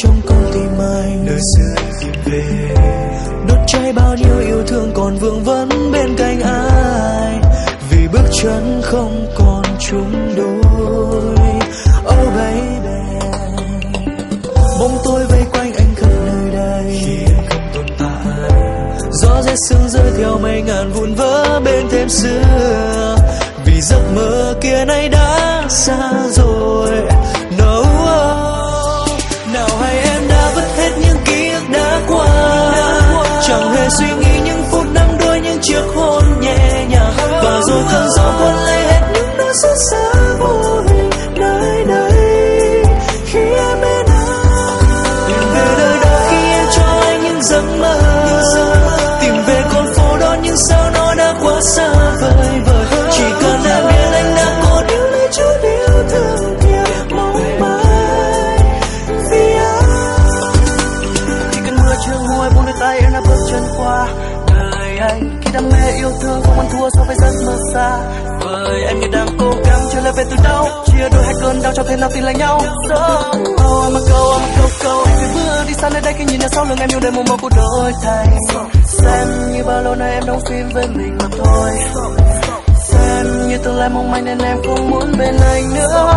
trong con tim anh, nơi xưa anh tìm về, đốt cháy bao nhiêu yêu thương còn vương vấn bên cạnh ai, vì bước chân không còn chung đôi. Oh baby, bóng tối vây quanh anh khắp nơi đây, khi anh không tồn tại, gió rét sương rơi theo mây ngàn vụn vỡ bên thềm xưa, vì giấc mơ kia nay đã xa rồi. No, nào hay em đã vứt hết những ký ức đã qua, chẳng hề suy nghĩ những phút năm đuôi, những chiếc hôn nhẹ nhàng, và rồi cơn gió cuốn lấy hết những nỗi xót xa vô hình nơi đây khi em bên anh. Tìm về nơi đó khi em cho anh những giấc mơ, tìm về con phố đó nhưng sao nó đã quá xa vời vời. Chỉ cần em biết anh đã có điều lấy chút yêu thương kia mong mãi vì anh. Khi cơn mưa chưa nguôi buông đôi tay em đã bước chân qua đời anh, khi đam mê yêu thương không ăn thua so với giấc mơ xa vời. Em như đang cố gắng trở lại về từ đâu, chia đôi hai cơn đau cho thêm nào tin lại nhau. I'm a go, anh phải bước đi xa nơi đây khi nhìn ra sau lưng em yêu đời một màu của đổi thay. Xem như bao lâu nay em đóng phim với mình mà thôi, xem như tương lai mong manh nên em không muốn bên anh nữa,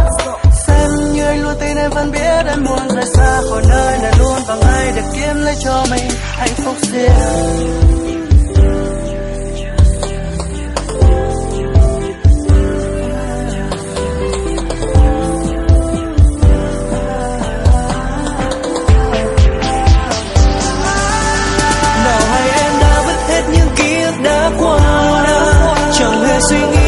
xem như anh luôn tin em vẫn biết em muốn rời xa khỏi nơi này luôn vào ngày để kiếm lấy cho mình hạnh phúc riêng. Nào hay em đã vứt hết những ký ức đã qua, chẳng hề suy nghĩ